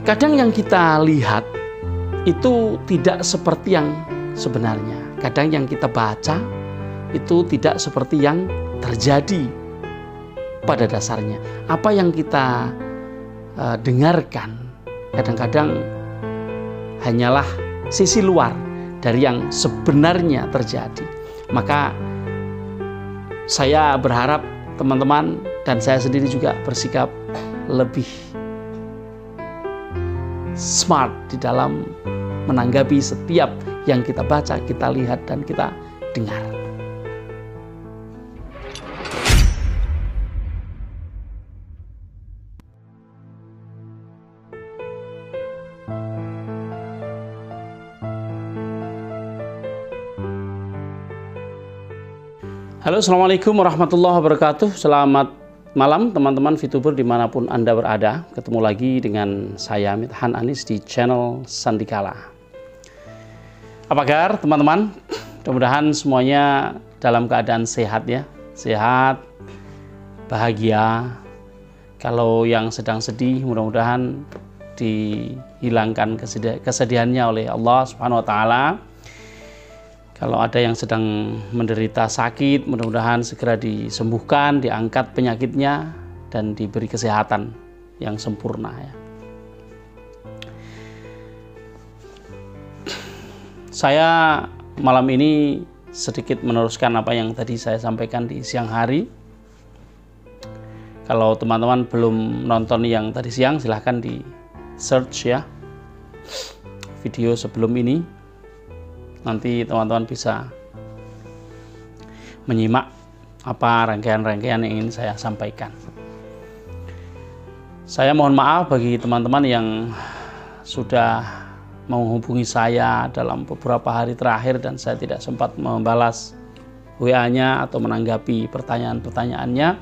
Kadang yang kita lihat itu tidak seperti yang sebenarnya. Kadang yang kita baca itu tidak seperti yang terjadi pada dasarnya. Apa yang kita dengarkan kadang-kadang hanyalah sisi luar dari yang sebenarnya terjadi. Maka saya berharap teman-teman dan saya sendiri juga bersikap lebih smart di dalam menanggapi setiap yang kita baca, kita lihat, dan kita dengar. Halo, assalamualaikum warahmatullahi wabarakatuh. Selamat malam teman-teman VTuber dimanapun Anda berada. Ketemu lagi dengan saya Mithan Anis di channel Sandikala. Apa kabar teman-teman? Mudah-mudahan semuanya dalam keadaan sehat ya. Sehat, bahagia. Kalau yang sedang sedih, mudah-mudahan dihilangkan kesedihannya oleh Allah Subhanahu wa Ta'ala. Kalau ada yang sedang menderita sakit, mudah-mudahan segera disembuhkan, diangkat penyakitnya, dan diberi kesehatan yang sempurna ya. Saya malam ini sedikit meneruskan apa yang tadi saya sampaikan di siang hari. Kalau teman-teman belum nonton yang tadi siang, silahkan di search ya video sebelum ini. Nanti teman-teman bisa menyimak apa rangkaian-rangkaian yang ingin saya sampaikan. Saya mohon maaf bagi teman-teman yang sudah menghubungi saya dalam beberapa hari terakhir dan saya tidak sempat membalas WA-nya atau menanggapi pertanyaan-pertanyaannya.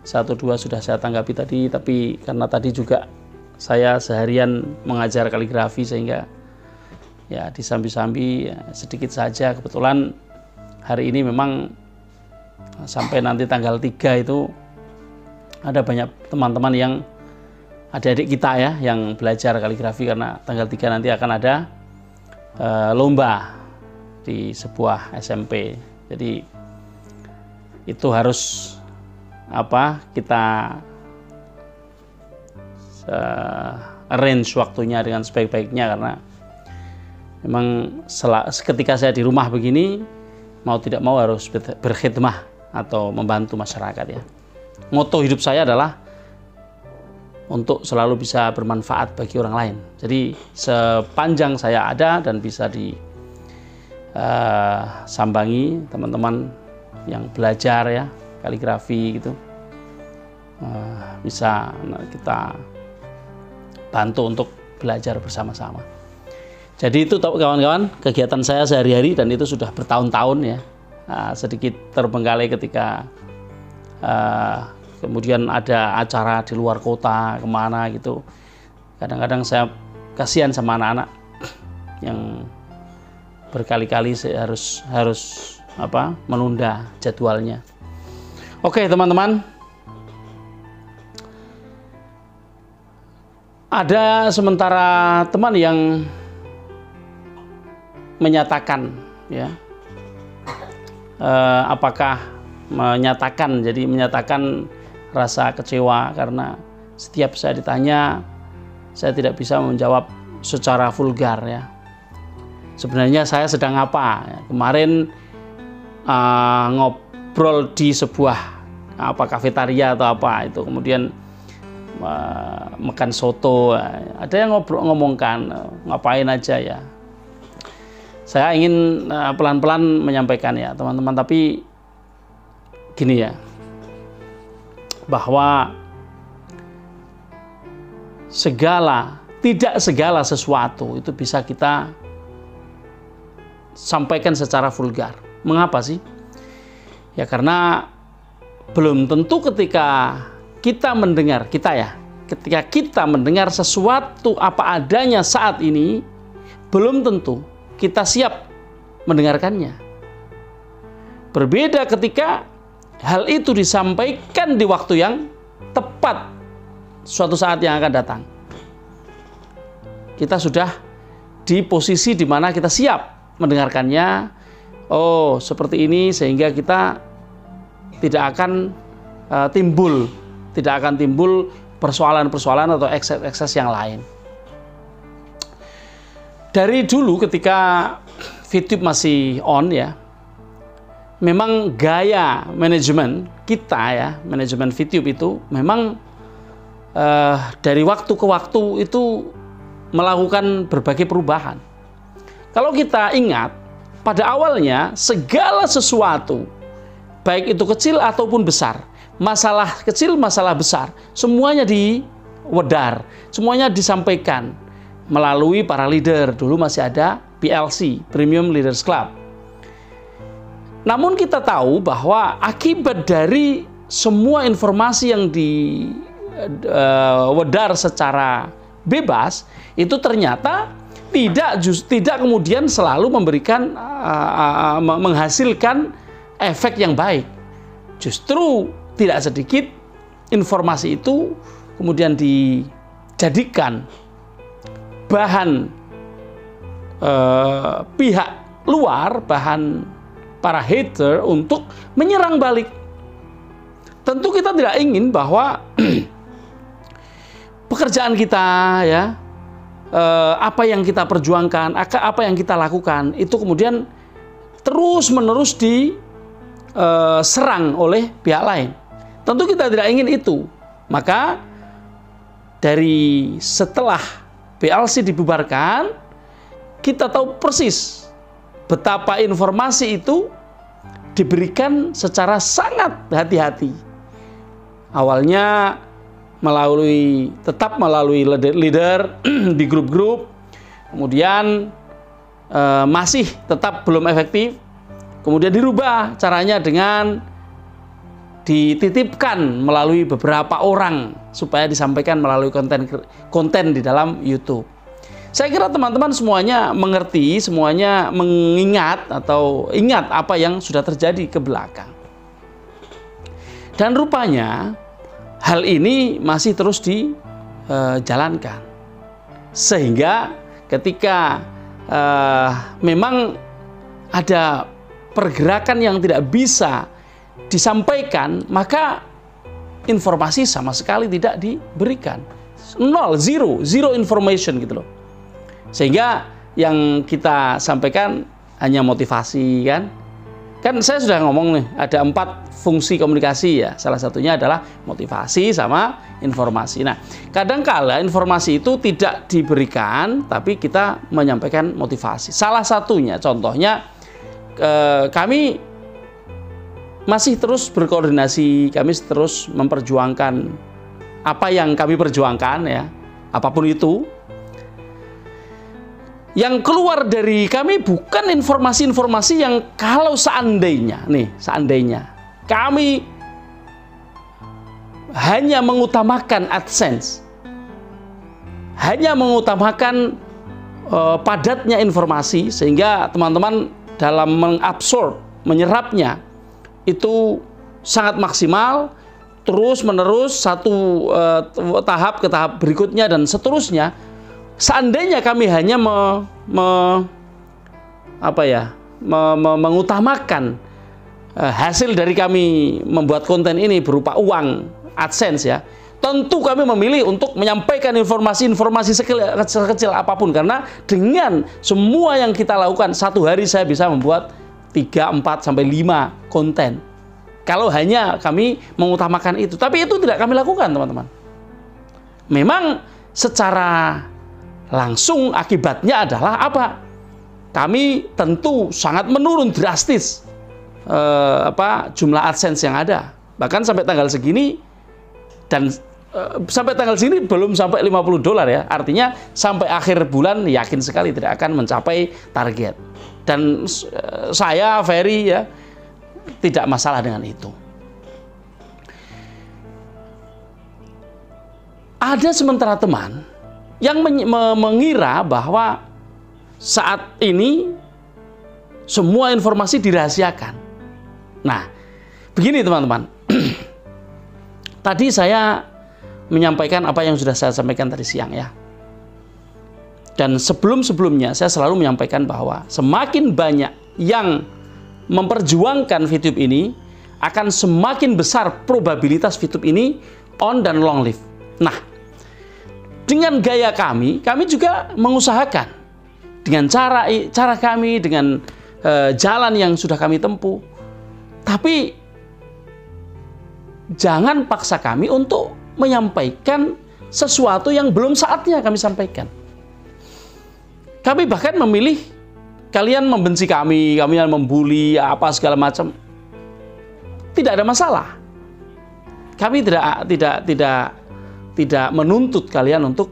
1-2 sudah saya tanggapi tadi, tapi karena tadi juga saya seharian mengajar kaligrafi sehingga ya disambi-sambi ya, sedikit saja. Kebetulan hari ini memang sampai nanti tanggal 3 itu ada banyak teman-teman yang adik-adik kita ya yang belajar kaligrafi, karena tanggal 3 nanti akan ada lomba di sebuah SMP. Jadi itu harus kita arrange waktunya dengan sebaik-baiknya, karena memang ketika saya di rumah begini, mau tidak mau harus berkhidmah atau membantu masyarakat ya. Moto hidup saya adalah untuk selalu bisa bermanfaat bagi orang lain. Jadi sepanjang saya ada dan bisa disambangi teman-teman yang belajar ya kaligrafi gitu, bisa kita bantu untuk belajar bersama-sama. Jadi itu kawan-kawan kegiatan saya sehari-hari, dan itu sudah bertahun-tahun ya. Sedikit terbengkalai ketika kemudian ada acara di luar kota kemana gitu. Kadang-kadang saya kasihan sama anak-anak yang berkali-kali harus menunda jadwalnya. Oke teman-teman, ada sementara teman yang menyatakan ya, apakah menyatakan rasa kecewa karena setiap saya ditanya saya tidak bisa menjawab secara vulgar ya. Sebenarnya saya sedang apa ya? Kemarin ngobrol di sebuah kafetaria atau apa itu, kemudian makan soto, ada yang ngomongkan ngapain aja ya. Saya ingin pelan-pelan menyampaikan ya teman-teman, tapi gini ya, bahwa tidak segala sesuatu itu bisa kita sampaikan secara vulgar. Mengapa sih? Ya karena belum tentu ketika kita mendengar sesuatu apa adanya saat ini, belum tentu kita siap mendengarkannya. Berbeda ketika hal itu disampaikan di waktu yang tepat suatu saat yang akan datang. kita sudah di posisi di mana kita siap mendengarkannya. Oh, seperti ini, sehingga kita tidak akan timbul persoalan-persoalan atau ekses yang lain. Dari dulu ketika VTube masih on ya, memang gaya manajemen kita ya, manajemen VTube itu memang dari waktu ke waktu itu melakukan berbagai perubahan. Kalau kita ingat, pada awalnya segala sesuatu, baik itu kecil ataupun besar, masalah kecil, masalah besar, semuanya diwedar, semuanya disampaikan melalui para leader. Dulu masih ada PLC, Premium Leaders Club. Namun kita tahu bahwa akibat dari semua informasi yang diwedar secara bebas, itu ternyata tidak kemudian selalu memberikan menghasilkan efek yang baik. Justru tidak sedikit informasi itu kemudian dijadikan bahan pihak luar, bahan para hater untuk menyerang balik. Tentu kita tidak ingin bahwa pekerjaan kita ya, apa yang kita perjuangkan, apa yang kita lakukan itu kemudian terus-menerus diserang oleh pihak lain. Tentu kita tidak ingin itu. Maka dari setelah PLC dibubarkan, kita tahu persis betapa informasi itu diberikan secara sangat hati-hati. Awalnya tetap melalui leader di grup-grup, kemudian masih tetap belum efektif, kemudian dirubah caranya dengan dititipkan melalui beberapa orang supaya disampaikan melalui konten di dalam YouTube. Saya kira teman-teman semuanya mengerti, semuanya mengingat atau ingat apa yang sudah terjadi ke belakang. Dan rupanya hal ini masih terus dijalankan. Sehingga ketika memang ada pergerakan yang tidak bisa disampaikan, maka informasi sama sekali tidak diberikan. Zero information gitu loh. Sehingga yang kita sampaikan hanya motivasi kan. Kan saya sudah ngomong nih, ada 4 fungsi komunikasi ya. Salah satunya adalah motivasi sama informasi. Nah, kadangkala informasi itu tidak diberikan, tapi kita menyampaikan motivasi. Salah satunya, contohnya, kami masih terus berkoordinasi, kami terus memperjuangkan apa yang kami perjuangkan ya, apapun itu. Yang keluar dari kami bukan informasi-informasi yang kalau seandainya kami hanya mengutamakan AdSense, hanya mengutamakan padatnya informasi sehingga teman-teman dalam mengabsorb, menyerapnya itu sangat maksimal, terus menerus satu tahap ke tahap berikutnya dan seterusnya. Seandainya kami hanya mengutamakan hasil dari kami membuat konten ini berupa uang AdSense ya, tentu kami memilih untuk menyampaikan informasi-informasi sekecil apapun, karena dengan semua yang kita lakukan satu hari saya bisa membuat 3, 4, sampai 5 konten. Kalau hanya kami mengutamakan itu, tapi itu tidak kami lakukan teman-teman. Memang secara langsung akibatnya adalah apa? Kami tentu sangat menurun drastis jumlah AdSense yang ada. Bahkan sampai tanggal segini dan sampai tanggal segini belum sampai $50 ya. Artinya sampai akhir bulan yakin sekali tidak akan mencapai target. Dan saya Ferry ya tidak masalah dengan itu. Ada sementara teman yang mengira bahwa saat ini semua informasi dirahasiakan. Nah, begini teman-teman. Tadi saya menyampaikan apa yang sudah saya sampaikan tadi siang ya. Dan sebelum-sebelumnya saya selalu menyampaikan bahwa semakin banyak yang memperjuangkan VTube ini, akan semakin besar probabilitas VTube ini on dan long live. Nah, dengan gaya kami juga mengusahakan dengan cara kami, dengan jalan yang sudah kami tempuh. Tapi jangan paksa kami untuk menyampaikan sesuatu yang belum saatnya kami sampaikan. Kami bahkan memilih kalian membenci kami, kalian membuli apa segala macam, tidak ada masalah. Kami tidak menuntut kalian untuk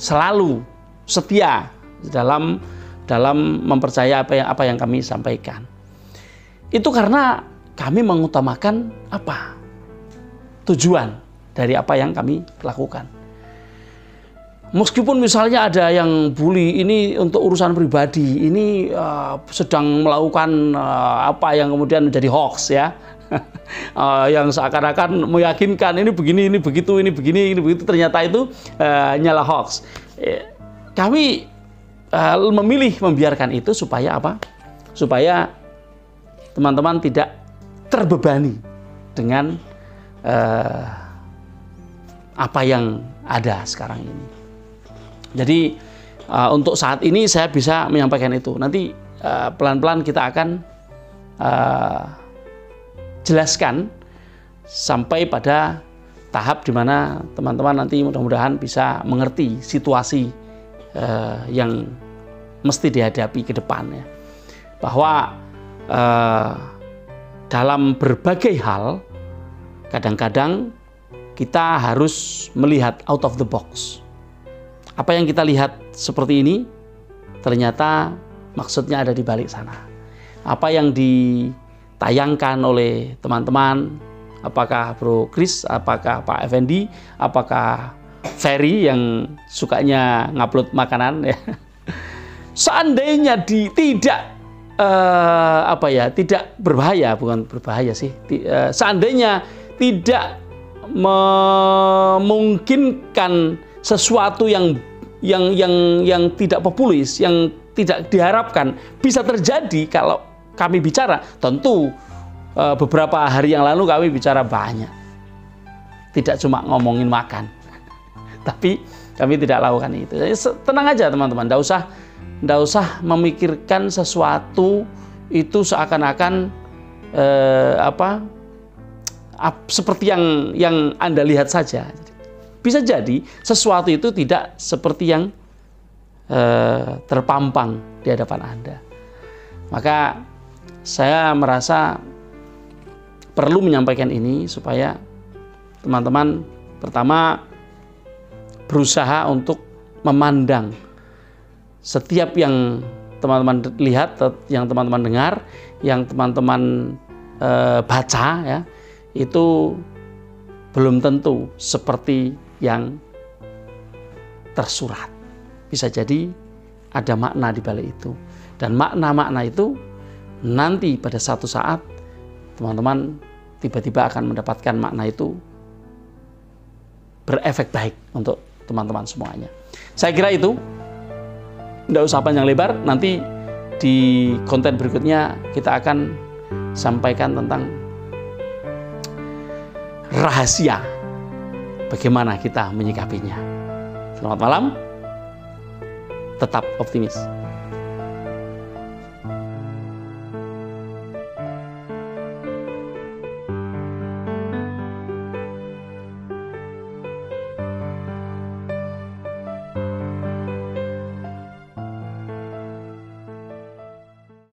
selalu setia dalam mempercaya apa yang kami sampaikan. Itu karena kami mengutamakan apa? Tujuan dari apa yang kami lakukan. Meskipun misalnya ada yang bully, ini untuk urusan pribadi, ini sedang melakukan apa yang kemudian menjadi hoax ya, yang seakan-akan meyakinkan ini begini, ini begitu, ini begini, ini begitu, ternyata itu hanyalah hoax. Kami memilih membiarkan itu supaya apa? Supaya teman-teman tidak terbebani dengan apa yang ada sekarang ini. Jadi untuk saat ini saya bisa menyampaikan itu. Nanti pelan-pelan kita akan jelaskan sampai pada tahap di mana teman-teman nanti mudah-mudahan bisa mengerti situasi yang mesti dihadapi ke depannya. Bahwa dalam berbagai hal kadang-kadang kita harus melihat out of the box. Apa yang kita lihat seperti ini ternyata maksudnya ada di balik sana. Apa yang ditayangkan oleh teman-teman, apakah Bro Chris, apakah Pak Effendi, apakah Ferry yang sukanya ngupload makanan ya. Seandainya tidak berbahaya, bukan berbahaya sih. Seandainya tidak memungkinkan sesuatu yang tidak populis, yang tidak diharapkan bisa terjadi kalau kami bicara. Tentu beberapa hari yang lalu kami bicara banyak, tidak cuma ngomongin makan, tapi kami tidak lakukan itu. Jadi tenang aja teman-teman, nggak usah memikirkan sesuatu itu seakan-akan seperti yang Anda lihat saja. Bisa jadi sesuatu itu tidak seperti yang terpampang di hadapan Anda. Maka saya merasa perlu menyampaikan ini supaya teman-teman pertama berusaha untuk memandang setiap yang teman-teman lihat, yang teman-teman dengar, yang teman-teman baca ya, itu belum tentu seperti yang tersurat. Bisa jadi ada makna di balik itu. Dan makna-makna itu nanti pada satu saat teman-teman tiba-tiba akan mendapatkan makna itu berefek baik untuk teman-teman semuanya. Saya kira itu. Tidak usah panjang lebar, nanti di konten berikutnya kita akan sampaikan tentang rahasia bagaimana kita menyikapinya. Selamat malam, tetap optimis.